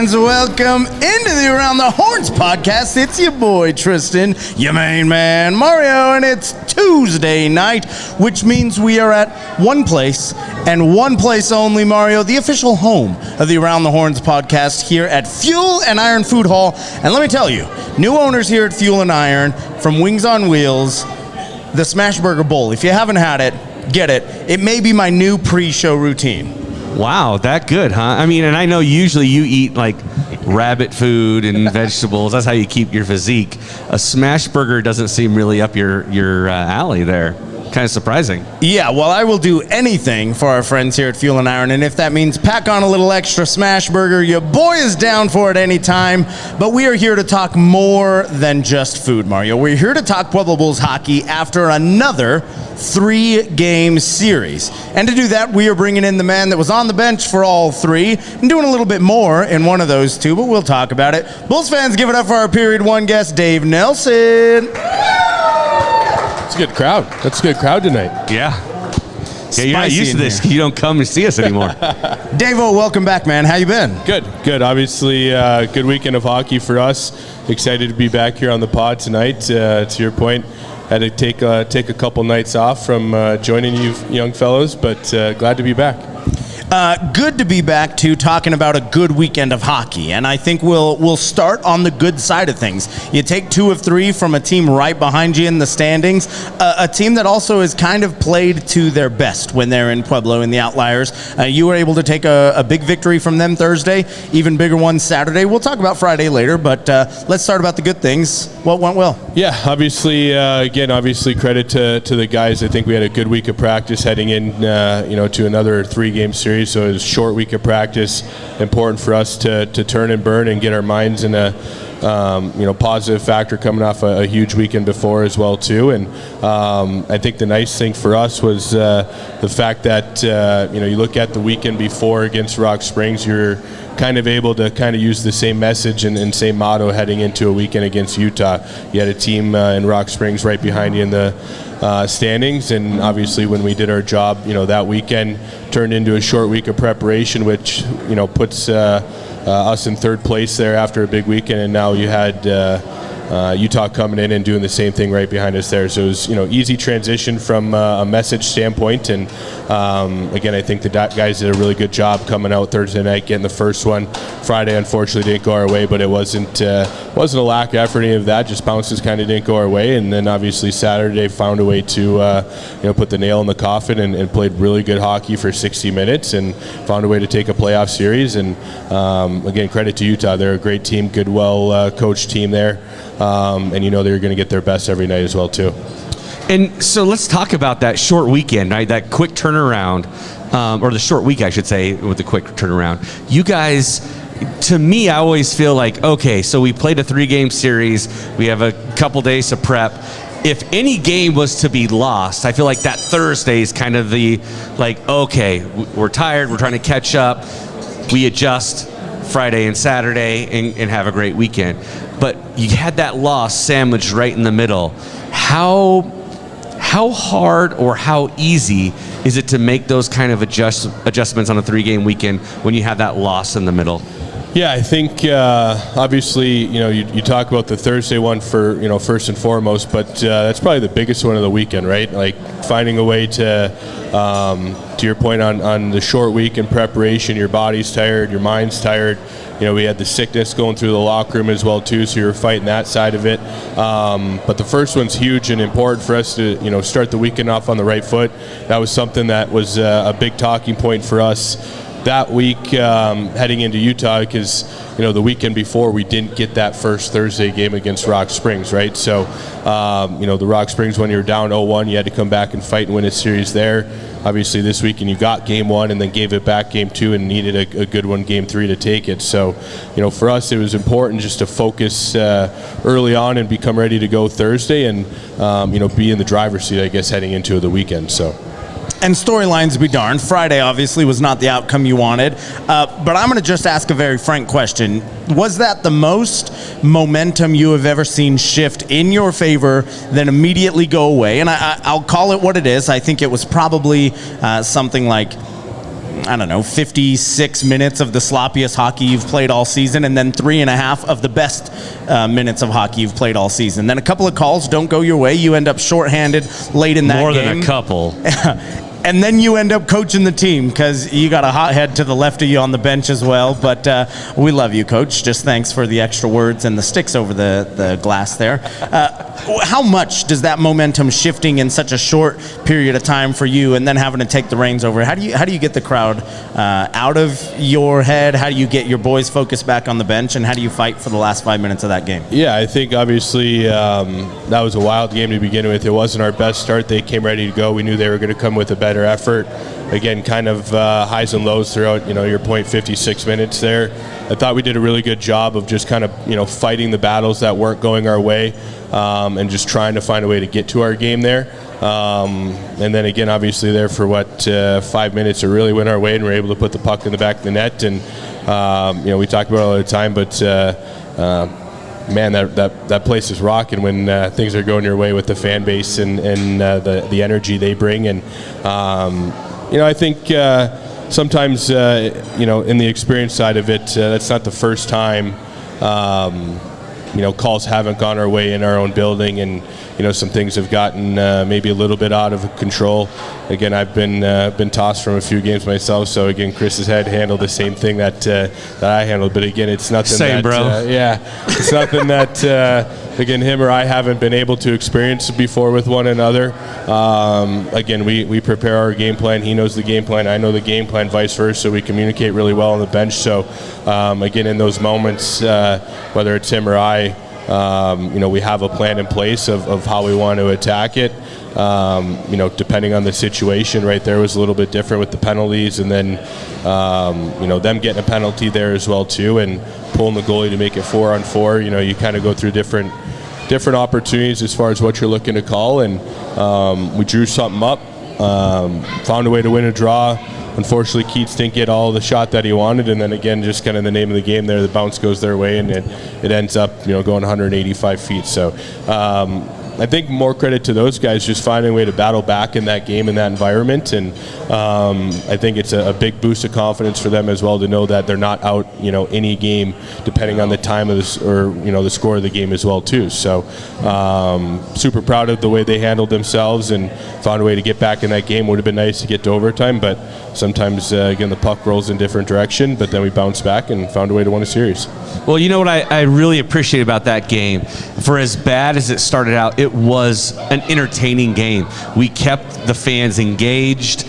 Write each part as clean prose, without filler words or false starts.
fans, welcome into the Around the Horns podcast. It's your boy Tristan, your main man Mario, and it's Tuesday night, which means we are at one place and one place only, Mario, the official home of the Around the Horns podcast here at Fuel and Iron Food Hall. And let me tell you, new owners here at Fuel and Iron, from Wings on Wheels, the Smash Burger Bowl. If you haven't had it, get it. It may be my new pre-show routine. Wow, that good, huh? I mean, and I know usually you eat like rabbit food and vegetables. That's how you keep your physique. A smash burger doesn't seem really up your alley there. Kind of surprising. Yeah, well, I will do anything for our friends here at Fuel and Iron, and if that means pack on a little extra smash burger, your boy is down for it anytime. But we are here to talk more than just food, Mario. We're here to talk Pueblo Bulls hockey after another 3-game series. And to do that, we are bringing in the man that was on the bench for all 3 and doing a little bit more in one of those 2, but we'll talk about it. Bulls fans, give it up for our Period 1 guest, Dave Nelson. That's a good crowd. That's a good crowd tonight. Yeah, you're not used to this. You don't come and see us anymore. Dave-O, welcome back, man. How you been? Good. Obviously, good weekend of hockey for us. Excited to be back here on the pod tonight. To your point, had to take a couple nights off from joining you young fellows, but glad to be back. Good to be back to talking about a good weekend of hockey, and I think we'll start on the good side of things. You take 2 of 3 from a team right behind you in the standings, a team that also has kind of played to their best when they're in Pueblo in the Outliers. You were able to take a big victory from them Thursday, even bigger one Saturday. We'll talk about Friday later, but let's start about the good things. What went well? Yeah, obviously, credit to the guys. I think we had a good week of practice heading in, to another 3-game series. So it was a short week of practice. Important for us to turn and burn and get our minds in a positive factor coming off a huge weekend before as well too. And I think the nice thing for us was the fact that you look at the weekend before against Rock Springs, you're kind of able to kind of use the same message and same motto heading into a weekend against Utah. You had a team in Rock Springs right behind you in the standings, and obviously when we did our job, that weekend turned into a short week of preparation, which puts us in 3rd place there after a big weekend, and now you had Utah coming in and doing the same thing right behind us there. So it was easy transition from a message standpoint, and again, I think the guys did a really good job coming out Thursday night, getting the first one. Friday unfortunately didn't go our way, but it wasn't a lack of effort, any of that, just bounces kind of didn't go our way. And then obviously Saturday found a way to put the nail in the coffin and played really good hockey for 60 minutes and found a way to take a playoff series. And again, credit to Utah. They're a great team, good, well coached team there. And they're going to get their best every night as well too. And so let's talk about that short weekend, right? That quick turnaround, or the short week, I should say, with the quick turnaround. You guys, to me, I always feel like, okay, so we played a 3-game series. We have a couple days to prep. If any game was to be lost, I feel like that Thursday is kind of the, okay, we're tired, we're trying to catch up. We adjust Friday and Saturday and have a great weekend. But you had that loss sandwiched right in the middle. How hard or how easy is it to make those kind of adjustments on a 3-game weekend when you have that loss in the middle? Yeah, I think obviously you talk about the Thursday one for first and foremost, but that's probably the biggest one of the weekend, right? Like finding a way to your point on the short week in preparation, your body's tired, your mind's tired. We had the sickness going through the locker room as well too, so you were fighting that side of it. But the first one's huge and important for us to start the weekend off on the right foot. That was something that was a big talking point for us that week heading into Utah, because the weekend before we didn't get that first Thursday game against Rock Springs, right? So the Rock Springs, when you're down 0-1, you had to come back and fight and win a series there. Obviously this weekend you got game 1 and then gave it back game 2 and needed a good one game 3 to take it. So for us it was important just to focus early on and become ready to go Thursday and be in the driver's seat, I guess, heading into the weekend. So. And storylines be darned. Friday obviously was not the outcome you wanted. But I'm going to just ask a very frank question. Was that the most momentum you have ever seen shift in your favor, then immediately go away? And I'll call it what it is. I think it was probably something like I don't know, 56 minutes of the sloppiest hockey you've played all season, and then 3.5 of the best minutes of hockey you've played all season. Then a couple of calls don't go your way. You end up shorthanded late in that game. More than a couple. And then you end up coaching the team because you got a hothead to the left of you on the bench as well. But we love you, Coach. Just thanks for the extra words and the sticks over the glass there. How much does that momentum shifting in such a short period of time for you, and then having to take the reins over? How do you get the crowd out of your head? How do you get your boys focused back on the bench, and how do you fight for the last 5 minutes of that game? Yeah, I think obviously that was a wild game to begin with. It wasn't our best start. They came ready to go. We knew they were going to come with a better effort. Again, kind of highs and lows throughout, your point 56 minutes there. I thought we did a really good job of just kind of, fighting the battles that weren't going our way, and just trying to find a way to get to our game there. And then again, obviously there for 5 minutes it really went our way, and we were able to put the puck in the back of the net. And we talk about it all the time, but man, that place is rocking when things are going your way with the fan base and the energy they bring. And I think sometimes in the experience side of it, that's not the first time calls haven't gone our way in our own building, and some things have gotten maybe a little bit out of control. Again, I've been tossed from a few games myself, so again, Chris has had to handle the same thing that I handled. But again, it's nothing. Same, bro. It's nothing that again him or I haven't been able to experience before with one another. Again, we prepare our game plan. He knows the game plan. I know the game plan. Vice versa. We communicate really well on the bench. So again, in those moments, whether it's him or I, we have a plan in place of how we want to attack it. Depending on the situation, right there was a little bit different with the penalties, and then them getting a penalty there as well too, and pulling the goalie to make it 4-on-4. You kind of go through different opportunities as far as what you're looking to call, and we drew something up, found a way to win a draw. Unfortunately, Keats didn't get all the shot that he wanted, and then again, just kind of the name of the game there, the bounce goes their way, and it ends up going 185 feet. So I think more credit to those guys just finding a way to battle back in that game, in that environment, and I think it's a big boost of confidence for them as well to know that they're not out any game depending on the time of this or the score of the game as well too. So super proud of the way they handled themselves and found a way to get back in that game. Would have been nice to get to overtime, but sometimes again the puck rolls in different direction, but then we bounced back and found a way to win a series. Well, you know what I really appreciate about that game? For as bad as it started out, it was an entertaining game. We kept the fans engaged.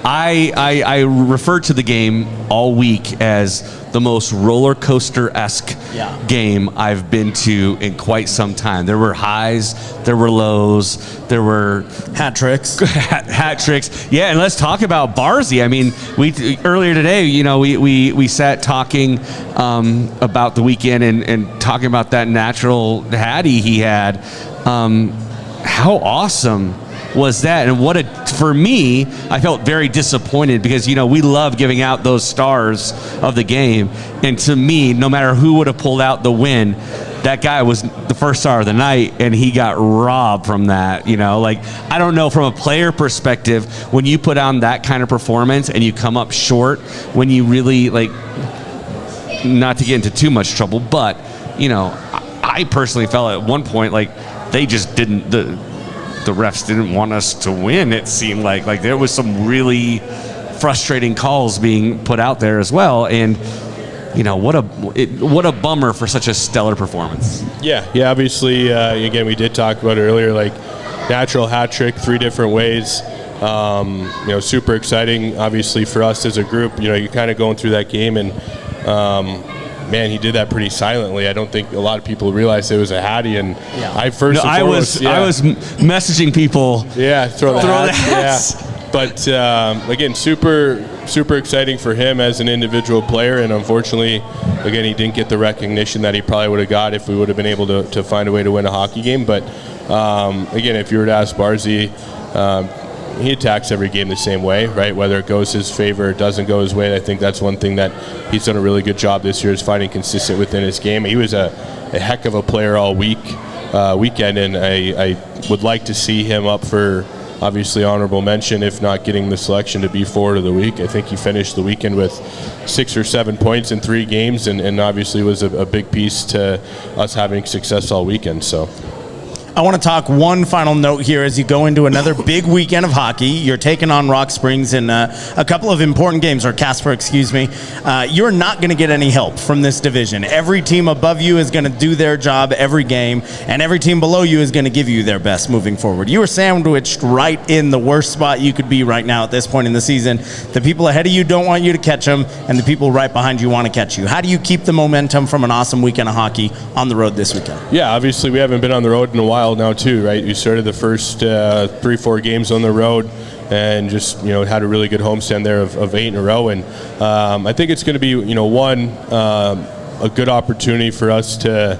I referred to the game all week as the most roller coaster-esque game I've been to in quite some time. There were highs, there were lows, there were hat tricks. hat tricks. Yeah, and let's talk about Barzy. I mean, we earlier today, we sat talking about the weekend and talking about that natural hattie he had. How awesome was that? And for me, I felt very disappointed because, we love giving out those stars of the game. And to me, no matter who would have pulled out the win, that guy was the first star of the night, and he got robbed from that. I don't know, from a player perspective, when you put on that kind of performance and you come up short, when you really, not to get into too much trouble, but, I personally felt at one point they just didn't, the refs didn't want us to win. It seemed like there was some really frustrating calls being put out there as well. And what a bummer for such a stellar performance. Yeah. Obviously, again, we did talk about it earlier. Natural hat trick, 3 different ways. Super exciting. Obviously for us as a group, you're kind of going through that game, and man, he did that pretty silently. I don't think a lot of people realized it was a hattie. And I was messaging people. Yeah, throw the hats. Yeah. But again, super exciting for him as an individual player. And unfortunately, again, he didn't get the recognition that he probably would have got if we would have been able to find a way to win a hockey game. But again, if you were to ask Barzy, he attacks every game the same way, right? Whether it goes his favor or doesn't go his way. I think that's one thing that he's done a really good job this year, is finding consistent within his game. He was a heck of a player all weekend, and I would like to see him up for obviously honorable mention, if not getting the selection to be forward of the week. I think he finished the weekend with 6 or 7 points in 3 games, and obviously was a big piece to us having success all weekend. So I want to talk one final note here as you go into another big weekend of hockey. You're taking on Rock Springs in a couple of important games, or Casper, excuse me. You're not going to get any help from this division. Every team above you is going to do their job every game, and every team below you is going to give you their best moving forward. You are sandwiched right in the worst spot you could be right now at this point in the season. The people ahead of you don't want you to catch them, and the people right behind you want to catch you. How do you keep the momentum from an awesome weekend of hockey on the road this weekend? Yeah, obviously we haven't been on the road in a while now too, right? We started the first 3-4 games on the road and just had a really good homestand there of 8 in a row, and I think it's going to be a good opportunity for us to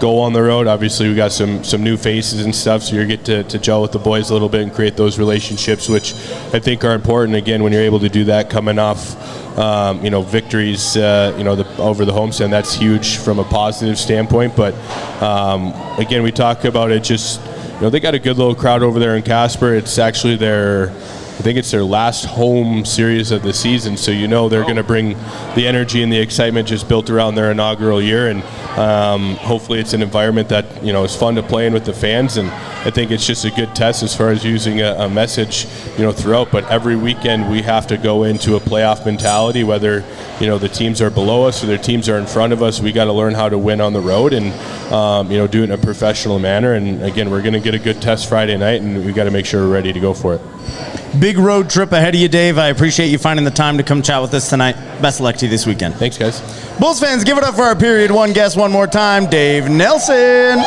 go on the road. Obviously we got some new faces and stuff, so you get to gel with the boys a little bit and create those relationships, which I think are important again when you're able to do that coming off victories over the homestand. That's huge from a positive standpoint, but again, we talk about it just they got a good little crowd over there in Casper. It's actually their last home series of the season, so they're going to bring the energy and the excitement just built around their inaugural year, and hopefully it's an environment that is fun to play in with the fans, and I think it's just a good test as far as using a message throughout. But every weekend we have to go into a playoff mentality, whether the teams are below us or their teams are in front of us. We got to learn how to win on the road and do it in a professional manner, and again, we're going to get a good test Friday night, and we got to make sure we're ready to go for it. Big road trip ahead of you, Dave. I appreciate you finding the time to come chat with us tonight. Best of luck to you this weekend. Thanks, guys. Bulls fans, give it up for our Period 1 guest one more time, Dave Nelson.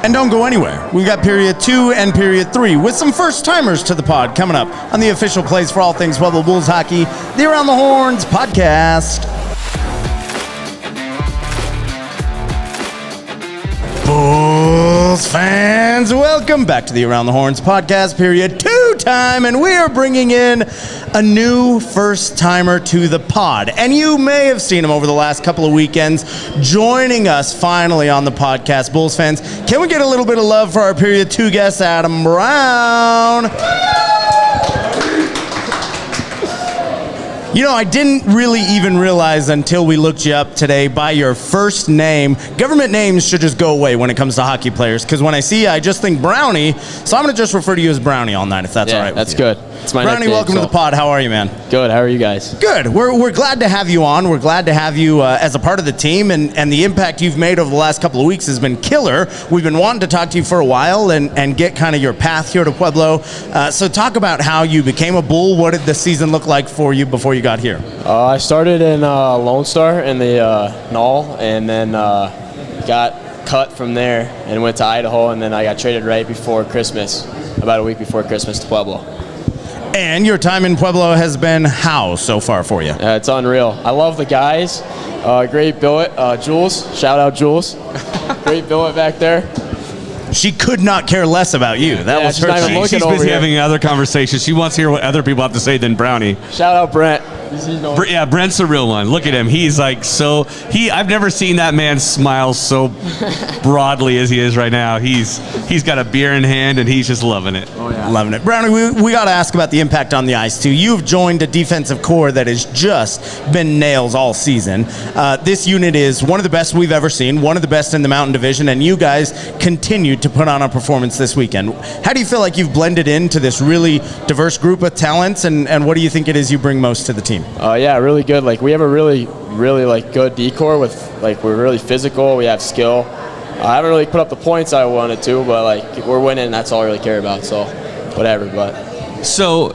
And don't go anywhere. We've got Period 2 and Period 3 with some first-timers to the pod coming up on the official place for all things Pueblo Bulls hockey, the Around the Horns podcast. Bulls fans, welcome back to the Around the Horns podcast, Period 2 time, and we are bringing in a new first-timer to the pod. And you may have seen him over the last couple of weekends joining us finally on the podcast. Bulls fans, can we get a little bit of love for our Period 2 guest, Adam Brown? I didn't really even realize until we looked you up today by your first name. Government names should just go away when it comes to hockey players, because when I see you, I just think Brownie, so I'm going to just refer to you as Brownie all night, if that's all right with that's you. good. It's my Brownie, nickname, welcome to the pod. How are you, man? Good. How are you guys? Good. We're glad to have you on. We're glad to have you as a part of the team, and the impact you've made over the last couple of weeks has been killer. We've been wanting to talk to you for a while and get kind of your path here to Pueblo. So talk about how you became a Bull. What did the season look like for you before you got here? I started in Lone Star in the Knoll, and then got cut from there and went to Idaho, and then I got traded right before Christmas, about a week before Christmas, to Pueblo. And your time in Pueblo has been how so far for you? It's unreal. I love the guys. Great billet. Jules. Shout out Jules. Great billet back there. She could not care less about you. That was she's not her even thing. looking She's over busy here. having other conversations. She wants to hear what other people have to say than Brownie. Shout out Brent. Yeah, Brent's the real one. Look at him. He's like I've never seen that man smile so broadly as he is right now. He's got a beer in hand and he's just loving it. Oh, yeah. Loving it. Brownie, we got to ask about the impact on the ice, too. You've joined a defensive core that has just been nails all season. This unit is one of the best we've ever seen, one of the best in the Mountain Division, and you guys continued to put on a performance this weekend. How do you feel like you've blended into this really diverse group of talents, and what do you think it is you bring most to the team? Yeah, really good. Like, we have a really good decor with, we're really physical. We have skill. I haven't really put up the points I wanted to, but we're winning, and that's all I really care about. So, whatever. But So,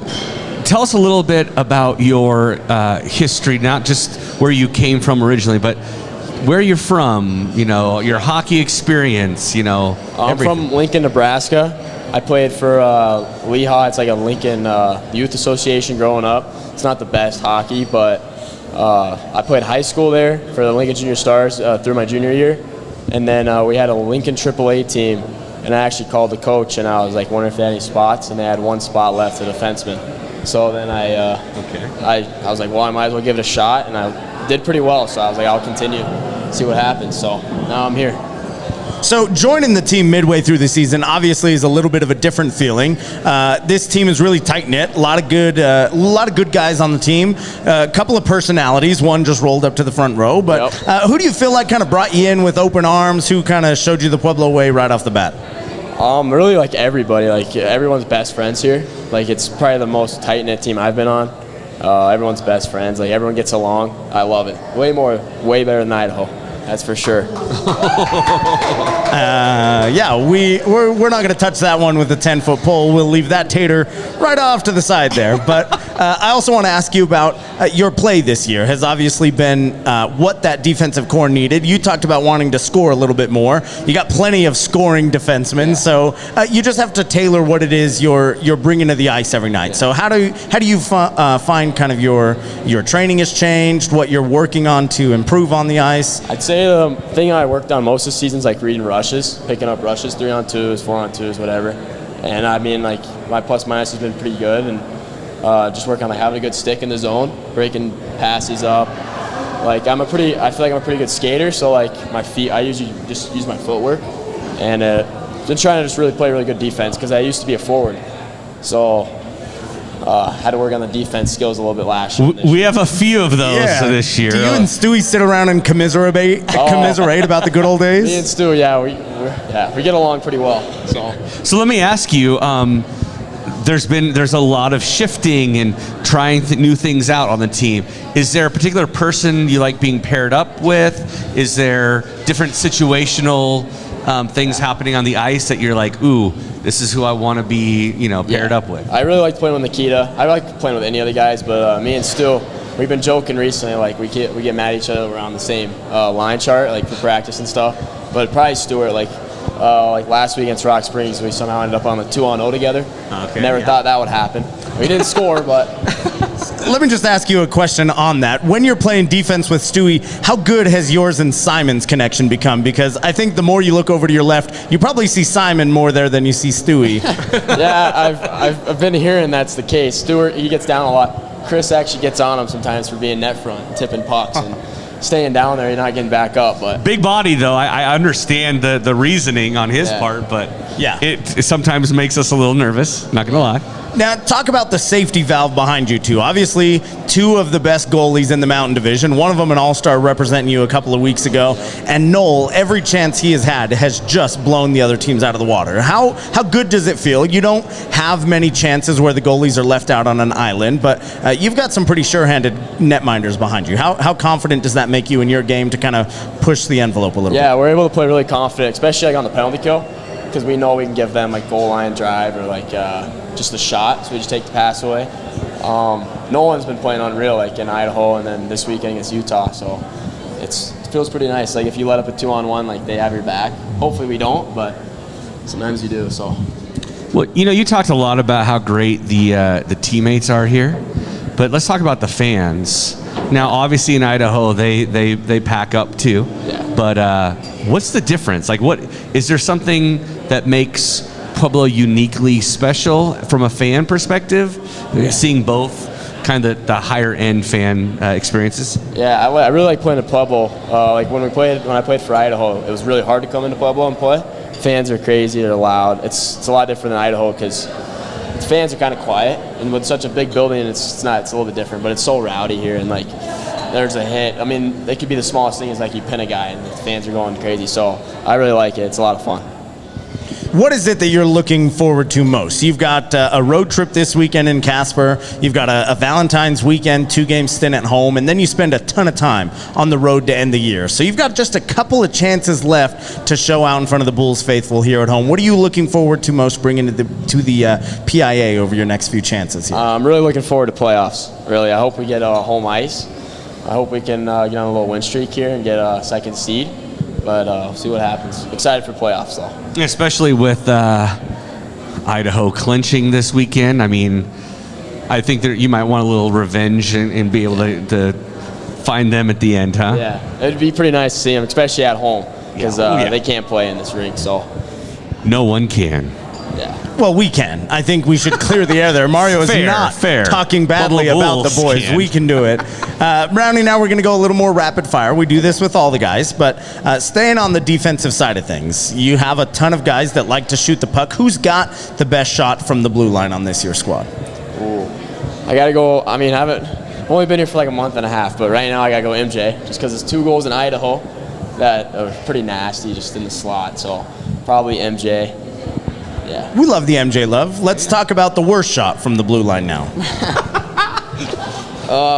tell us a little bit about your history, not just where you came from originally, but where you're from. Your hockey experience. I'm from Lincoln, Nebraska. I played for Lehigh. It's like a Lincoln Youth Association growing up. It's not the best hockey, but I played high school there for the Lincoln Junior Stars through my junior year. And then we had a Lincoln AAA team, and I actually called the coach, and I was like, wondering if they had any spots, and they had one spot left, a defenseman. So then I was like, well, I might as well give it a shot, and I did pretty well. So I was like, I'll continue, see what happens. So now I'm here. So joining the team midway through the season obviously is a little bit of a different feeling. This team is really tight knit. A lot of good guys on the team. A couple of personalities. One just rolled up to the front row. But who do you feel like kind of brought you in with open arms? Who kind of showed you the Pueblo way right off the bat? Really like everybody. Like everyone's best friends here. Like it's probably the most tight knit team I've been on. Everyone's best friends. Like everyone gets along. I love it. Way better than Idaho. That's for sure. We're not going to touch that one with a 10-foot pole. We'll leave that tater right off to the side there. But I also want to ask you about your play this year. Has obviously been what that defensive core needed. You talked about wanting to score a little bit more. You got plenty of scoring defensemen, so you just have to tailor what it is you're bringing to the ice every night. So how do you find kind of your training has changed, what you're working on to improve on the ice? I'd say the thing I worked on most of the season is like reading rushes, picking up rushes, 3-on-2s, 4-on-2s, whatever. And I mean, like my plus minus has been pretty good, and just work on like having a good stick in the zone, breaking passes up. Like I feel like I'm a pretty good skater, so like my feet, I usually just use my footwork, and been trying to just really play really good defense because I used to be a forward, so. Had to work on the defense skills a little bit last year. We have a few of those this year. Do you and Stewie sit around and commiserate about the good old days? Me and Stu, we get along pretty well. So let me ask you. There's a lot of shifting and trying new things out on the team. Is there a particular person you like being paired up with? Is there different situational things happening on the ice that you're like, ooh, this is who I want to be, paired up with? I really like playing with Nikita. I like playing with any other guys, but me and Stu, we've been joking recently. Like we get mad at each other around the same line chart, like for practice and stuff. But probably Stuart, like last week against Rock Springs, we somehow ended up on the 2-on-0 together. Okay, Never thought that would happen. We didn't score, but. Let me just ask you a question on that. When you're playing defense with Stewie, how good has yours and Simon's connection become? Because I think the more you look over to your left, you probably see Simon more there than you see Stewie. Yeah, I've been hearing that's the case. Stuart, he gets down a lot. Chris actually gets on him sometimes for being net front, tipping pucks, and staying down there, you're not getting back up. But big body, though. I understand the reasoning on his part, but it sometimes makes us a little nervous, not going to lie. Now, talk about the safety valve behind you two. Obviously, two of the best goalies in the Mountain Division. One of them an all-star representing you a couple of weeks ago. And Noel, every chance he has had, has just blown the other teams out of the water. How good does it feel? You don't have many chances where the goalies are left out on an island, but you've got some pretty sure-handed netminders behind you. How confident does that make you in your game to kind of push the envelope a little bit? Yeah, we're able to play really confident, especially like on the penalty kill, because we know we can give them like goal line drive or like just a shot, so we just take the pass away. Nolan's been playing unreal, like in Idaho, and then this weekend against Utah. So it feels pretty nice. Like if you let up a 2-on-1, like they have your back. Hopefully we don't, but sometimes you do. So. Well, you talked a lot about how great the teammates are here, but let's talk about the fans. Now, obviously in Idaho, they pack up too. Yeah. But what's the difference? Like, what is there something that makes Pueblo uniquely special from a fan perspective? Seeing both kind of the higher end fan experiences. Yeah, I really like playing at Pueblo. Like when I played for Idaho, it was really hard to come into Pueblo and play. Fans are crazy, they're loud. It's a lot different than Idaho because fans are kind of quiet, and with such a big building, it's a little bit different. But it's so rowdy here, and like there's a hit. I mean, it could be the smallest thing is like you pin a guy, and the fans are going crazy. So I really like it. It's a lot of fun. What is it that you're looking forward to most? You've got a road trip this weekend in Casper. You've got a Valentine's weekend, 2-game stint at home, and then you spend a ton of time on the road to end the year. So you've got just a couple of chances left to show out in front of the Bulls faithful here at home. What are you looking forward to most bringing to the PIA over your next few chances here? I'm really looking forward to playoffs. Really, I hope we get home ice. I hope we can get on a little win streak here and get a second seed. But we'll see what happens. Excited for playoffs, though. Especially with Idaho clinching this weekend. I mean, I think that you might want a little revenge and be able to find them at the end, huh? Yeah, it'd be pretty nice to see them, especially at home, because they can't play in this rink. So no one can. Yeah. Well, we can. I think we should clear the air there. Mario is not talking badly about the boys. Can. We can do it. Brownie, now we're going to go a little more rapid fire. We do this with all the guys, but staying on the defensive side of things, you have a ton of guys that like to shoot the puck. Who's got the best shot from the blue line on this year's squad? Ooh. I got to go. I mean, I've only been here for like a month and a half, but right now I got to go MJ just because it's 2 goals in Idaho that are pretty nasty just in the slot. So probably MJ. Yeah. We love the MJ love. Let's talk about the worst shot from the blue line now.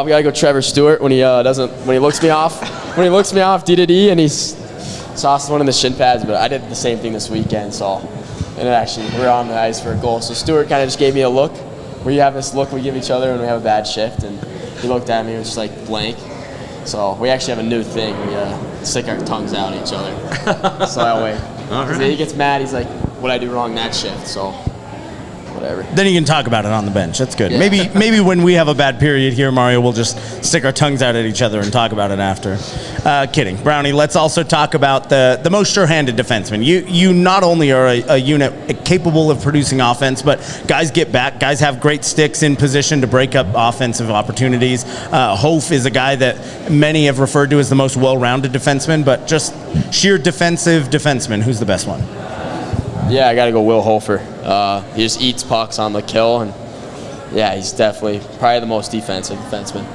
We gotta go Trevor Stewart when he looks me off D to D and he's sauced one in the shin pads. But I did the same thing this weekend. And actually we were on the ice for a goal. So Stewart kind of just gave me a look. We have this look we give each other when we have a bad shift, and he looked at me and was just like blank. So we actually have a new thing. We stick our tongues out at each other. So that way, because he gets mad, he's like, "What'd I do wrong that shift?" So, whatever. Then you can talk about it on the bench. That's good. Yeah. Maybe when we have a bad period here, Mario, we'll just stick our tongues out at each other and talk about it after. Kidding. Brownie, let's also talk about the most sure-handed defenseman. You not only are a unit capable of producing offense, but guys get back. Guys have great sticks in position to break up offensive opportunities. Hof is a guy that many have referred to as the most well-rounded defenseman, but just sheer defensive defenseman. Who's the best one? Yeah, I got to go Will Hofer. He just eats pucks on the kill, and yeah, he's definitely probably the most defensive defenseman.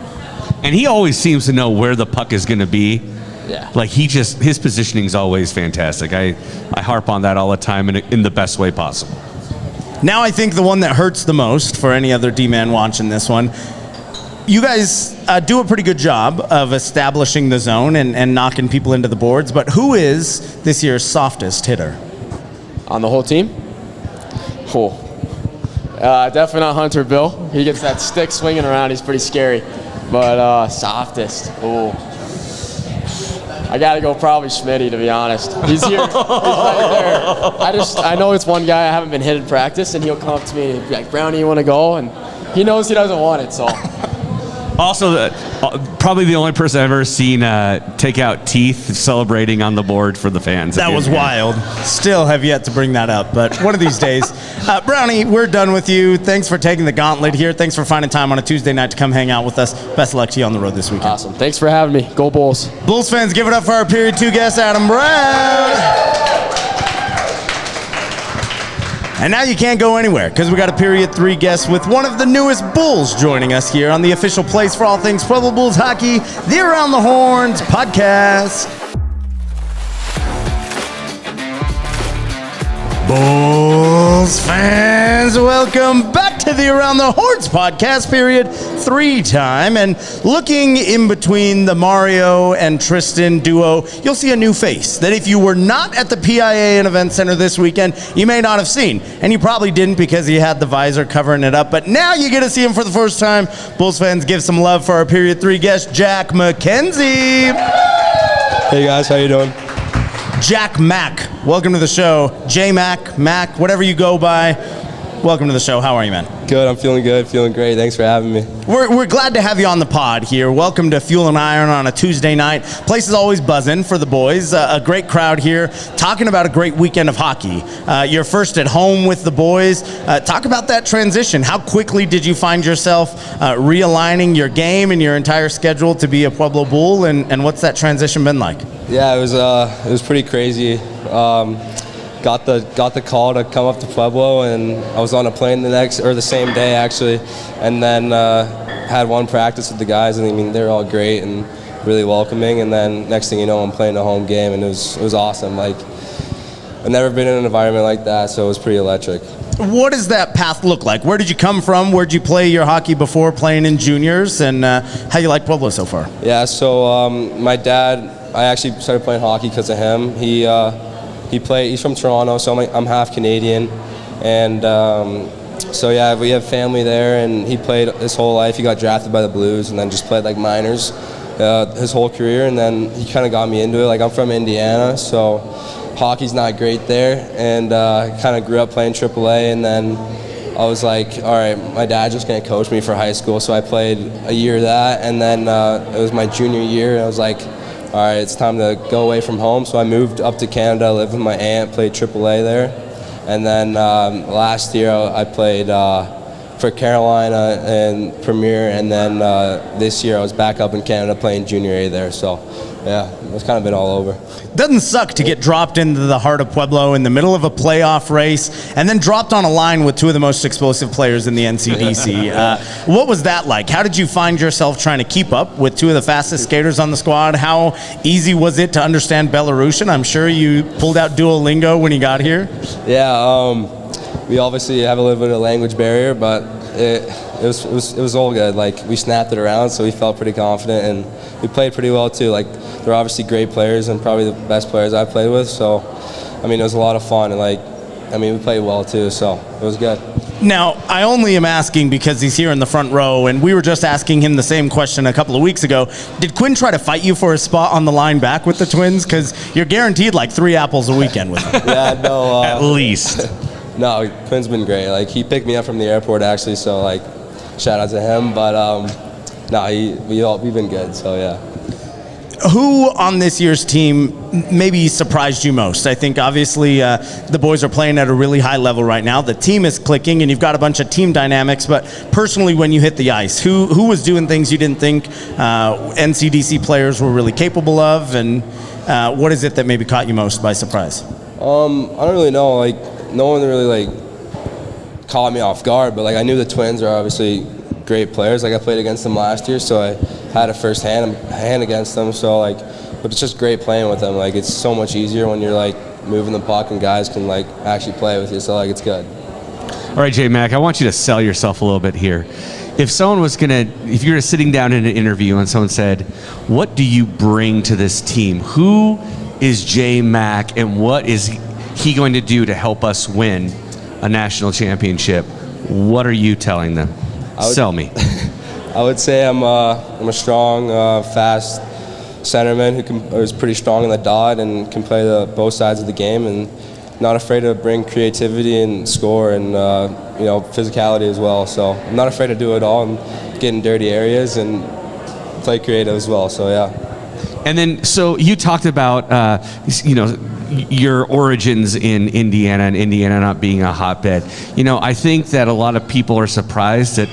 And he always seems to know where the puck is going to be. Yeah. Like his positioning is always fantastic. I harp on that all the time in the best way possible. Now I think the one that hurts the most for any other D-man watching this one, you guys do a pretty good job of establishing the zone and knocking people into the boards, but who is this year's softest hitter? On the whole team? Cool. Definitely not Hunter Bill. He gets that stick swinging around. He's pretty scary. But softest. Ooh. I got to go probably Schmitty, to be honest. He's here. He's right there. I know it's one guy I haven't been hit in practice, and he'll come up to me and be like, "Brownie, you want to go?" And he knows he doesn't want it, so. Also, probably the only person I've ever seen take out teeth celebrating on the board for the fans. That was wild. Still have yet to bring that up, but one of these days. Brownie, we're done with you. Thanks for taking the gauntlet here. Thanks for finding time on a Tuesday night to come hang out with us. Best of luck to you on the road this weekend. Awesome. Thanks for having me. Go Bulls. Bulls fans, give it up for our Period 2 guest, Adam Brown. And now you can't go anywhere because we got a Period 3 guest with one of the newest Bulls joining us here on the official place for all things Pueblo Bulls hockey, the Around the Horns podcast. Bulls fans, welcome back to the Around the Horns podcast, Period 3 time. And looking in between the Mario and Tristan duo, you'll see a new face that if you were not at the PIA and Event Center this weekend, you may not have seen. And you probably didn't because he had the visor covering it up. But now you get to see him for the first time. Bulls fans, give some love for our Period 3 guest, Jack Mackenzie. Hey guys, how you doing? Jack Mac, welcome to the show. J-Mac, Mac, whatever you go by, welcome to the show. How are you, man? Good, I'm feeling good, feeling great. Thanks for having me. We're glad to have you on the pod here. Welcome to Fuel and Iron on a Tuesday night. Place is always buzzing for the boys. A great crowd here, talking about a great weekend of hockey. You're first at home with the boys. Talk about that transition. How quickly did you find yourself realigning your game and your entire schedule to be a Pueblo Bull, and what's that transition been like? Yeah, it was pretty crazy. Got the call to come up to Pueblo, and I was on a plane the same day actually, and then had one practice with the guys, and I mean they're all great and really welcoming. And then next thing you know, I'm playing a home game, and it was awesome. Like I've never been in an environment like that, so it was pretty electric. What does that path look like? Where did you come from? Where did you play your hockey before playing in juniors, and how you like Pueblo so far? Yeah, so my dad, I actually started playing hockey because of him. He's from Toronto, so I'm half Canadian, and so yeah, we have family there, and he played his whole life. He got drafted by the Blues and then just played like minors his whole career, and then he kind of got me into it. Like I'm from Indiana, so hockey's not great there, and kind of grew up playing AAA, and then I was like, all right, my dad's just gonna coach me for high school, so I played a year of that, and then it was my junior year, and I was like, all right, it's time to go away from home. So I moved up to Canada, lived with my aunt, played AAA there. And then last year I played for Carolina and Premier, and then this year I was back up in Canada playing Junior A there. So yeah, it's kind of been all over. Doesn't suck to get dropped into the heart of Pueblo in the middle of a playoff race and then dropped on a line with two of the most explosive players in the NCDC. What was that like? How did you find yourself trying to keep up with two of the fastest skaters on the squad? How easy was it to understand Belarusian? I'm sure you pulled out Duolingo when you got here. Yeah, we obviously have a little bit of language barrier, but it was all good. Like, we snapped it around, so we felt pretty confident, and we played pretty well too. Like, they're obviously great players and probably the best players I've played with. So, I mean, it was a lot of fun, and we played well too. So it was good. Now, I only am asking because he's here in the front row, and we were just asking him the same question a couple of weeks ago. Did Quinn try to fight you for a spot on the line back with the Twins? Because you're guaranteed like 3 apples a weekend with him. Yeah, no. At least. No, Quinn's been great. Like, he picked me up from the airport actually, so like, shout out to him. But no, we've been good. So yeah. Who on this year's team maybe surprised you most? I think obviously the boys are playing at a really high level right now. The team is clicking, and you've got a bunch of team dynamics. But personally, when you hit the ice, who was doing things you didn't think NCDC players were really capable of, and what is it that maybe caught you most by surprise? I don't really know. Like, no one really like caught me off guard, but like, I knew the Twins are obviously great players. Like, I played against them last year, so I had a first hand against them. So like, but it's just great playing with them. Like, it's so much easier when you're like moving the puck and guys can like actually play with you. So like, it's good. All right, J Mac, I want you to sell yourself a little bit here. If you were sitting down in an interview and someone said, "What do you bring to this team? Who is J Mac, and what is he going to do to help us win a national championship?" What are you telling them? Sell me. I would say I'm a strong, fast centerman who's pretty strong in the dot and can play both sides of the game, and not afraid to bring creativity and score and physicality as well. So I'm not afraid to do it all and get in dirty areas and play creative as well. So yeah. And then, so you talked about, your origins in Indiana and Indiana not being a hotbed. I think that a lot of people are surprised that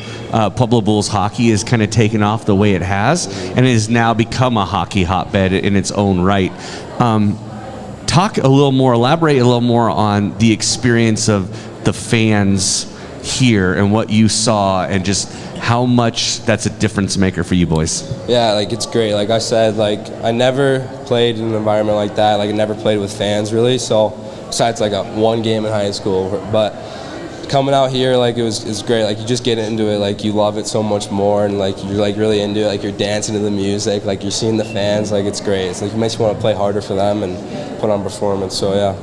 Pueblo Bulls hockey has kind of taken off the way it has, and it has now become a hockey hotbed in its own right. Elaborate a little more on the experience of the fans here and what you saw, and just how much that's a difference maker for you boys. Yeah, like, it's great. Like I said, like, I never played in an environment like that. Like, I never played with fans really. So besides like one game in high school, but coming out here, like, it's great. Like, you just get into it, like, you love it so much more, and like, you're like really into it. Like, you're dancing to the music, like, you're seeing the fans. Like, it's great. It's like, it makes you want to play harder for them and put on performance. So yeah.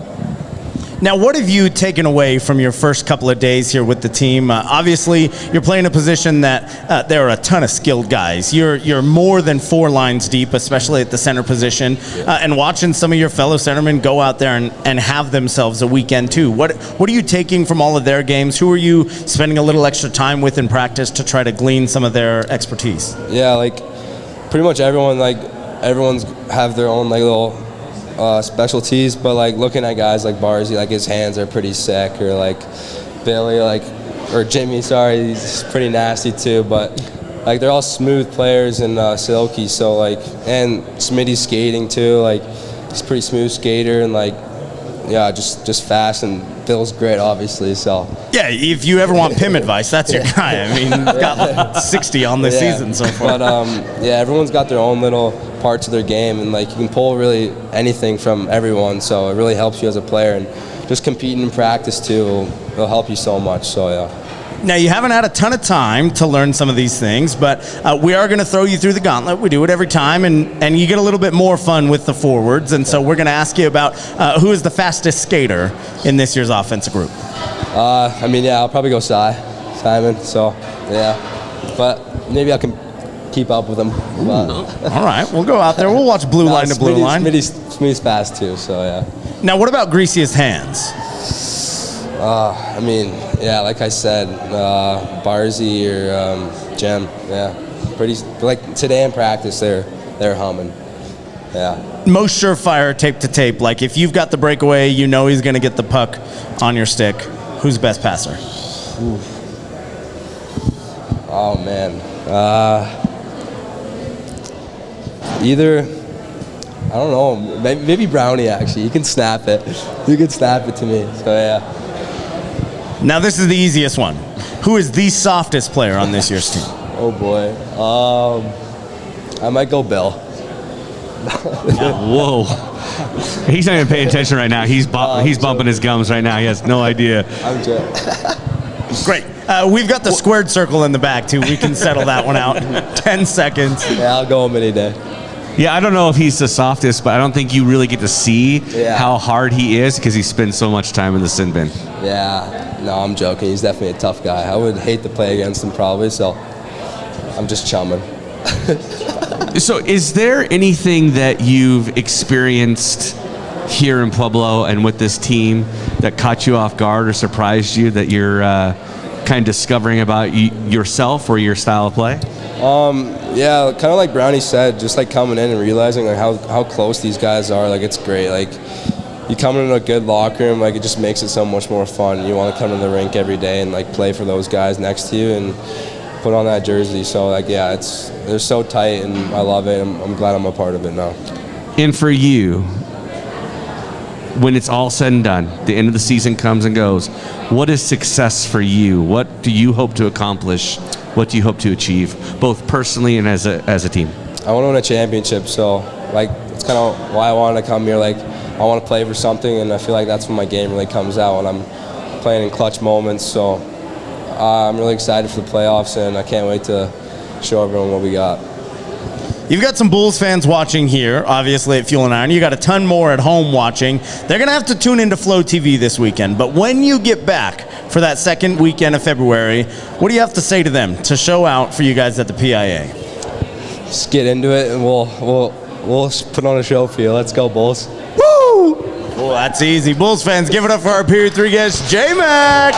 Now, what have you taken away from your first couple of days here with the team? Obviously, you're playing a position that there are a ton of skilled guys. You're more than 4 lines deep, especially at the center position. And watching some of your fellow centermen go out there and have themselves a weekend too. What are you taking from all of their games? Who are you spending a little extra time with in practice to try to glean some of their expertise? Yeah, like, pretty much everyone's have their own like little specialties, but like, looking at guys like Barzy, like, his hands are pretty sick, or like Billy, or Jimmy, sorry, he's pretty nasty too, but like, they're all smooth players, and Silky, so like, and Smitty's skating too, like, he's a pretty smooth skater, and like, yeah, just fast, and Bill's great, obviously, so. Yeah, if you ever want Pim advice, that's your guy. I mean, he's got like 60 on this season so far. But yeah, everyone's got their own little parts of their game, and like, you can pull really anything from everyone, so it really helps you as a player, and just competing in practice too will help you so much. So yeah. Now, you haven't had a ton of time to learn some of these things, but we are going to throw you through the gauntlet. We do it every time, and you get a little bit more fun with the forwards. And so we're going to ask you about who is the fastest skater in this year's offensive group. I'll probably go Simon. So, yeah. But maybe I can keep up with him. All right, we'll go out there. We'll watch blue line to blue line. Smitty's fast too, so yeah. Now, what about greasiest hands? Like I said, Barzy or Jem, yeah. Pretty, like, today in practice, they're humming. Yeah. Most surefire tape to tape. Like if you've got the breakaway, you know he's going to get the puck on your stick. Who's the best passer? Oh man. Either, I don't know, maybe Brownie actually. You can snap it. You can snap it to me. So yeah. Now this is the easiest one. Who is the softest player on this year's team? Oh boy. I might go Bill. Whoa. He's not even paying attention right now. He's bumping his gums right now. He has no idea. I'm joking. Great. We've got the squared circle in the back, too. We can settle that one out in 10 seconds. Yeah, I'll go him any day. Yeah, I don't know if he's the softest, but I don't think you really get to see how hard he is because he spends so much time in the sin bin. Yeah, no, I'm joking. He's definitely a tough guy. I would hate to play against him probably, so I'm just chumming. So is there anything that you've experienced here in Pueblo and with this team that caught you off guard or surprised you that you're kind of discovering about yourself or your style of play? Yeah, kind of like Brownie said, just like coming in and realizing like how close these guys are. Like it's great. Like you come in a good locker room, like it just makes it so much more fun. You want to come to the rink every day and like play for those guys next to you and put on that jersey. So like yeah, they're so tight and I love it. I'm glad I'm a part of it now. And for you, when it's all said and done, the end of the season comes and goes, what is success for you? What do you hope to accomplish? What do you hope to achieve, both personally and as a team? I want to win a championship, so like it's kind of why I wanted to come here. Like I want to play for something, and I feel like that's when my game really comes out, when I'm playing in clutch moments. So I'm really excited for the playoffs, and I can't wait to show everyone what we got. You've got some Bulls fans watching here, obviously, at Fuel and Iron. You got a ton more at home watching. They're going to have to tune into Flow TV this weekend. But when you get back for that second weekend of February, what do you have to say to them to show out for you guys at the PIA? Just get into it, and we'll put on a show for you. Let's go, Bulls. Woo! Well, that's easy. Bulls fans, give it up for our Period 3 guest, J-Mac!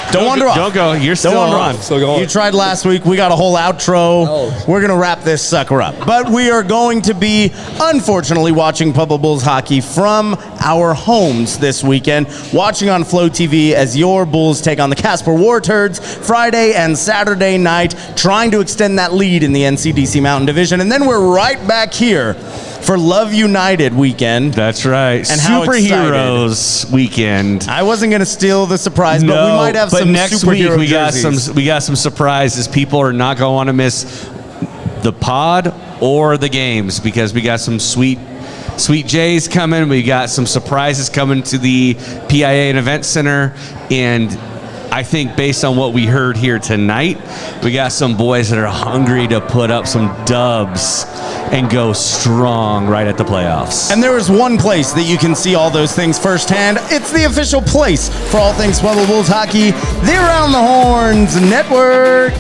Don't wander off. Don't go. You're still on. Still going. You tried last week. We got a whole outro. Oh. We're going to wrap this sucker up. But we are going to be, unfortunately, watching Pueblo Bulls hockey from our homes this weekend, watching on Flow TV as your Bulls take on the Casper War Turds Friday and Saturday night, trying to extend that lead in the NCDC Mountain Division. And then we're right back here for Love United weekend. That's right. And how Superheroes weekend. I wasn't going to steal the surprise, but we might have some next superhero week jerseys. we got some surprises. People are not going to want to miss the pod or the games because we got some sweet J's coming. We got some surprises coming to the PIA and Event Center, and I think based on what we heard here tonight, we got some boys that are hungry to put up some dubs and go strong right at the playoffs. And there is one place that you can see all those things firsthand. It's the official place for all things Pueblo Bulls hockey, the Around the Horns Network.